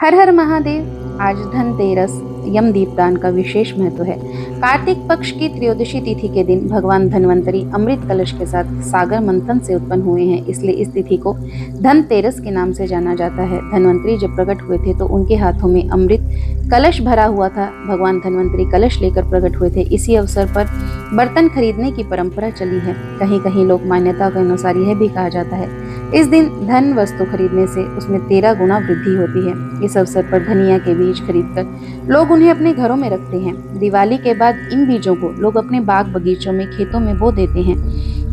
हर हर महादेव। आज धनतेरस यम दीपदान का विशेष महत्व है। कार्तिक पक्ष की त्रयोदशी तिथि के दिन भगवान धन्वंतरी अमृत कलश के साथ सागर मंथन से उत्पन्न हुए हैं, इसलिए इस तिथि को धनतेरस के नाम से जाना जाता है। धन्वंतरी जब प्रकट हुए थे तो उनके हाथों में अमृत कलश भरा हुआ था। भगवान धन्वंतरी कलश लेकर प्रकट हुए थे। इसी अवसर पर बर्तन खरीदने की परंपरा चली है। कहीं कहीं लोक मान्यता के अनुसार यह भी कहा जाता है इस दिन धन वस्तु खरीदने से उसमें 13 गुना वृद्धि होती है। इस अवसर पर धनिया के बीज खरीदकर लोग उन्हें अपने घरों में रखते हैं। दिवाली के बाद इन बीजों को लोग अपने बाग बगीचों में खेतों में बो देते हैं।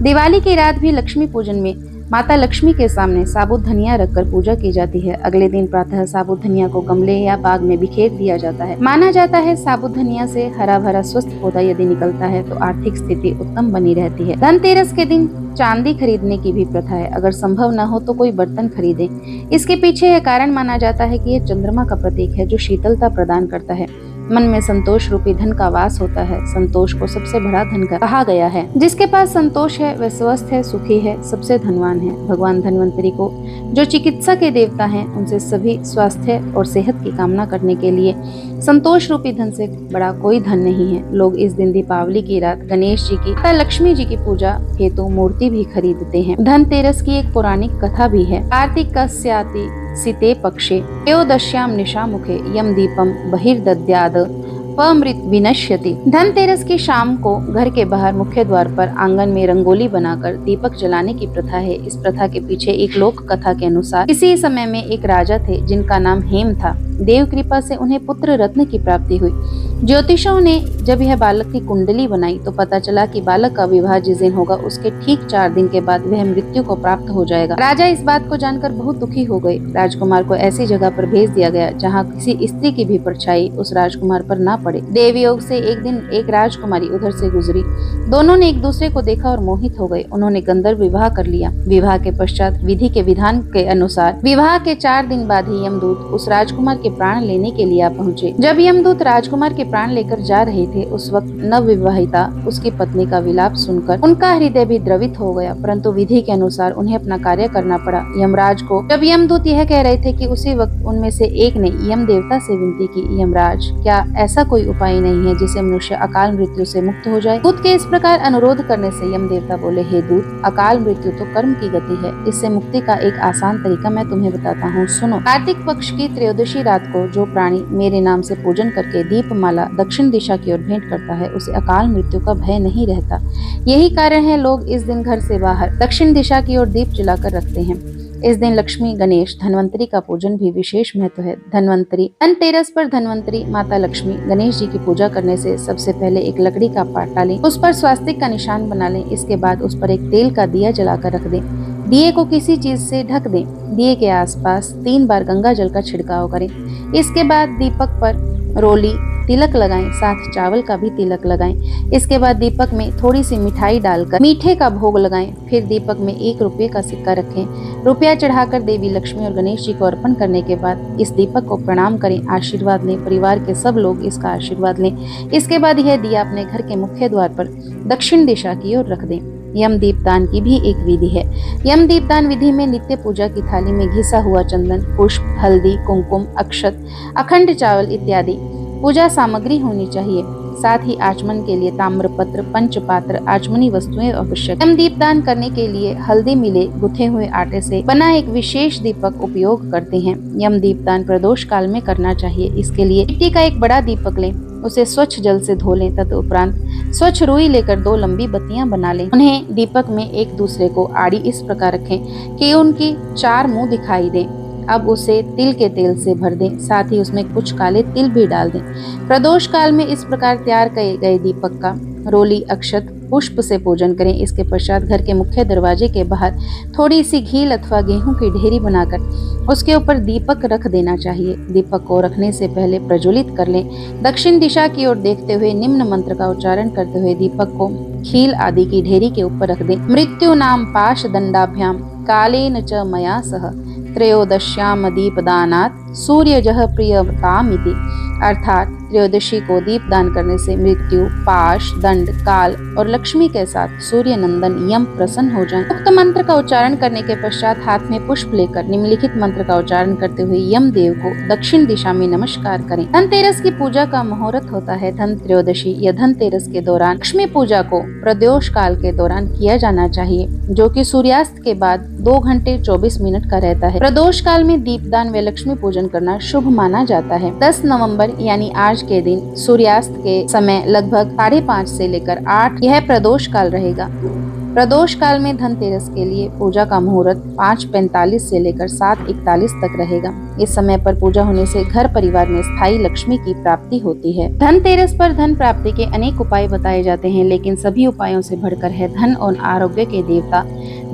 दिवाली की रात भी लक्ष्मी पूजन में माता लक्ष्मी के सामने साबुत धनिया रखकर पूजा की जाती है। अगले दिन प्रातः साबुत धनिया को गमले या बाग में बिखेर दिया जाता है। माना जाता है साबुत धनिया से हरा भरा स्वस्थ पौधा यदि निकलता है तो आर्थिक स्थिति उत्तम बनी रहती है। धनतेरस के दिन चांदी खरीदने की भी प्रथा है। अगर संभव न हो तो कोई बर्तन खरीदे। इसके पीछे यह कारण माना जाता है कि यह चंद्रमा का प्रतीक है जो शीतलता प्रदान करता है। मन में संतोष रूपी धन का वास होता है। संतोष को सबसे बड़ा धन कहा गया है। जिसके पास संतोष है वह स्वस्थ है, सुखी है, सबसे धनवान है। भगवान धन्वंतरी को जो चिकित्सा के देवता हैं उनसे सभी स्वास्थ्य और सेहत की कामना करने के लिए संतोष रूपी धन से बड़ा कोई धन नहीं है। लोग इस दिन दीपावली की रात गणेश जी की तथा लक्ष्मी जी की पूजा हेतु मूर्ति भी खरीदते हैं। धनतेरस की एक पौराणिक कथा भी है। कार्तिकस्याति सिते पक्षे त्रयोदश्याम निशामुखे यम दीपम बहिर्दद्याद पमृत विनश्यति। धनतेरस की शाम को घर के बाहर मुख्य द्वार पर आंगन में रंगोली बनाकर दीपक जलाने की प्रथा है। इस प्रथा के पीछे एक लोक कथा के अनुसार किसी समय में एक राजा थे जिनका नाम हेम था। देव कृपा से उन्हें पुत्र रत्न की प्राप्ति हुई। ज्योतिषों ने जब यह बालक की कुंडली बनाई तो पता चला कि बालक का विवाह जिस दिन होगा उसके ठीक 4 दिन के बाद वह मृत्यु को प्राप्त हो जाएगा। राजा इस बात को जानकर बहुत दुखी हो गए। राजकुमार को ऐसी जगह पर भेज दिया गया जहाँ किसी स्त्री की भी परछाई उस राजकुमार पर न पड़े। देवयोग से एक दिन एक राजकुमारी उधर से गुजरी। दोनों ने एक दूसरे को देखा और मोहित हो गए। उन्होंने गंधर्व विवाह कर लिया। विवाह के पश्चात विधि के विधान के अनुसार विवाह के 4 दिन बाद ही यमदूत उस राजकुमार के प्राण लेने के लिए आ पहुँचे। जब यमदूत राजकुमार के प्राण लेकर जा रहे थे उस वक्त नवविवाहिता उसकी पत्नी का विलाप सुनकर उनका हृदय भी द्रवित हो गया, परंतु विधि के अनुसार उन्हें अपना कार्य करना पड़ा। यमराज को जब यमदूत यह कह रहे थे कि उसी वक्त उनमें से एक ने यम देवता से विनती की, यमराज क्या ऐसा कोई उपाय नहीं है जिसे मनुष्य अकाल मृत्यु से मुक्त हो जाए। दूत के इस प्रकार अनुरोध करने से यम देवता बोले, हे दूत, अकाल मृत्यु तो कर्म की गति है। इससे मुक्ति का एक आसान तरीका मैं तुम्हें बताता हूँ, सुनो। कार्तिक पक्ष की त्रयोदशी रात को जो प्राणी मेरे नाम से पूजन करके दीपमाला दक्षिण दिशा की ओर भेंट करता है उसे अकाल मृत्यु का भय नहीं रहता। यही कारण है लोग इस दिन घर से बाहर दक्षिण दिशा की ओर दीप जलाकर रखते हैं। इस दिन लक्ष्मी, गणेश, धन्वंतरी का पूजन भी विशेष महत्व है। धनतेरस पर धन्वंतरी, माता लक्ष्मी, गणेश जी की पूजा करने से सबसे पहले एक लकड़ी का पाटा लें, उस पर स्वास्तिक का निशान बना लें। इसके बाद उस पर एक तेल का दिया जलाकर रख दें। दिए को किसी चीज से ढक दें। दिए के आसपास 3 बार गंगा जल का छिड़काव करें। इसके बाद दीपक पर रोली तिलक लगाएं, साथ चावल का भी तिलक लगाएं। इसके बाद दीपक में थोड़ी सी मिठाई डालकर मीठे का भोग लगाएं। फिर दीपक में 1 रुपये का सिक्का रखें। रुपया चढ़ाकर देवी लक्ष्मी और गणेश जी को अर्पण करने के बाद इस दीपक को प्रणाम करें, आशीर्वाद लें। परिवार के सब लोग इसका आशीर्वाद लें। इसके बाद यह दिया अपने घर के मुख्य द्वार पर दक्षिण दिशा की ओर रख दें। यम दीपदान की भी एक विधि है। यम दीपदान विधि में नित्य पूजा की थाली में घिसा हुआ चंदन, पुष्प, हल्दी, कुमकुम, अक्षत, अखंड चावल इत्यादि पूजा सामग्री होनी चाहिए। साथ ही आचमन के लिए ताम्रपत्र, पंचपात्र, आचमनी वस्तुएं आवश्यक। यम दीपदान करने के लिए हल्दी मिले गुथे हुए आटे से बना एक विशेष दीपक उपयोग करते हैं। यम दीपदान प्रदोष काल में करना चाहिए। इसके लिए मिट्टी का एक बड़ा दीपक लें, उसे स्वच्छ जल से धो लें। तदुपरांत स्वच्छ रुई लेकर 2 लंबी बत्तियां बना लें। उन्हें दीपक में एक दूसरे को आड़ी इस प्रकार रखें कि उनकी 4 मुंह दिखाई दें। अब उसे तिल के तेल से भर दें, साथ ही उसमें कुछ काले तिल भी डाल दें। प्रदोष काल में इस प्रकार तैयार किए गए दीपक का रोली, अक्षत, पुष्प से पूजन करें। इसके पश्चात घर के मुख्य दरवाजे के बाहर थोड़ी सी घी अथवा गेहूं की ढेरी बनाकर उसके ऊपर दीपक रख देना चाहिए। दीपक को रखने से पहले प्रज्वलित कर लें। दक्षिण दिशा की ओर देखते हुए निम्न मंत्र का उच्चारण करते हुए दीपक को खील आदि की ढेरी के ऊपर रख दें। मृत्यु नाम पाश दंडाभ्याम कालेन च मया सह त्रयोदश्याम दीपदानात् सूर्यजः प्रियतामिति, अर्थात त्रयोदशी को दीपदान करने से मृत्यु, पाश, दंड, काल और लक्ष्मी के साथ सूर्य नंदन यम प्रसन्न हो जाएं। उक्त मंत्र का उच्चारण करने के पश्चात हाथ में पुष्प लेकर निम्नलिखित मंत्र का उच्चारण करते हुए यम देव को दक्षिण दिशा में नमस्कार करें। धनतेरस की पूजा का मुहूर्त होता है धन त्रयोदशी या धनतेरस के दौरान। लक्ष्मी पूजा को प्रदोष काल के दौरान किया जाना चाहिए, जो कि सूर्यास्त के बाद 2 घंटे 24 मिनट का रहता है। प्रदोष काल में दीपदान व लक्ष्मी पूजन करना शुभ माना जाता है। 10 नवंबर यानी आज के दिन सूर्यास्त के समय लगभग 5:30 से लेकर 8 यह प्रदोष काल रहेगा। प्रदोष काल में धनतेरस के लिए पूजा का मुहूर्त 5:45 से लेकर 7:41 तक रहेगा। इस समय पर पूजा होने से घर परिवार में स्थायी लक्ष्मी की प्राप्ति होती है। धनतेरस पर धन प्राप्ति के अनेक उपाय बताए जाते हैं, लेकिन सभी उपायों से बढ़कर है धन और आरोग्य के देवता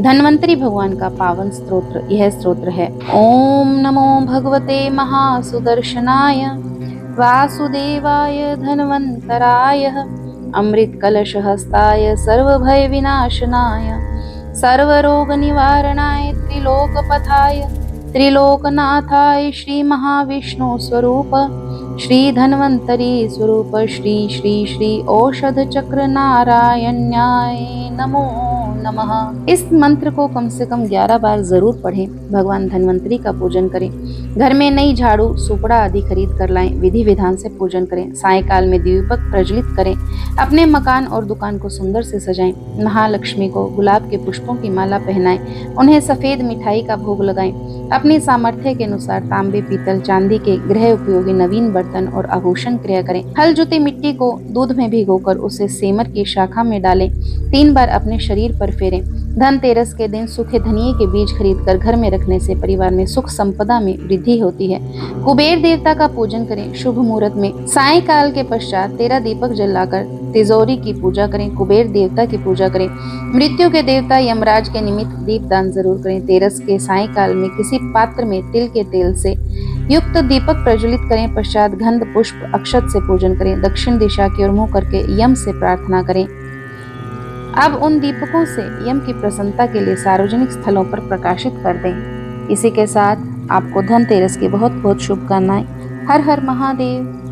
धन्वंतरी भगवान का पावन स्तोत्र। यह स्तोत्र है: ओम नमो भगवते महासुदर्शनाय वासुदेवाय धन्वंतराय अमृत कलश हस्ताय सर्वभय विनाशनाय सर्वरोग निवारणाय त्रिलोकपथाय त्रिलोकनाथाय श्री महाविष्णु स्वरूप श्री धन्वंतरी स्वरूप श्री श्री श्री औषध चक्र नारायण्याय नमो नमः। इस मंत्र को कम से कम 11 बार जरूर पढ़ें। भगवान धन्वंतरी का पूजन करें। घर में नई झाड़ू, सुपड़ा आदि खरीद कर लाएं। विधि विधान से पूजन करें। सायंकाल में दीपक प्रज्वलित करें। अपने मकान और दुकान को सुंदर से सजाएं। महालक्ष्मी को गुलाब के पुष्पों की माला पहनाएं। उन्हें सफेद मिठाई का भोग लगाएं। अपनी सामर्थ्य के अनुसार तांबे, पीतल, चांदी के गृह उपयोगी नवीन बर्तन और आभूषण क्रय करें। हल जुती मिट्टी को दूध में भिगोकर उसे सेमर की शाखा में डालें। 3 बार अपने शरीर पर फेरें। धनतेरस के दिन सूखे धनिये के बीज खरीदकर घर में रखने से परिवार में सुख संपदा में वृद्धि होती है। कुबेर देवता का पूजन करें। शुभ मुहूर्त में सायंकाल के पश्चात 13 दीपक जलाकर तिजोरी की पूजा करें। कुबेर देवता की पूजा करें। मृत्यु के देवता यमराज के निमित्त दीपदान जरूर करें। तेरस के सायंकाल में किसी पात्र में तिल के तेल से युक्त दीपक प्रज्वलित करें। पश्चात गंध, पुष्प, अक्षत से पूजन करें। दक्षिण दिशा की ओर मुंह करके यम से प्रार्थना करें। अब उन दीपकों से यम की प्रसन्नता के लिए सार्वजनिक स्थलों पर प्रकाशित कर दें। इसी के साथ आपको धनतेरस की बहुत बहुत शुभकामनाएं। हर हर महादेव।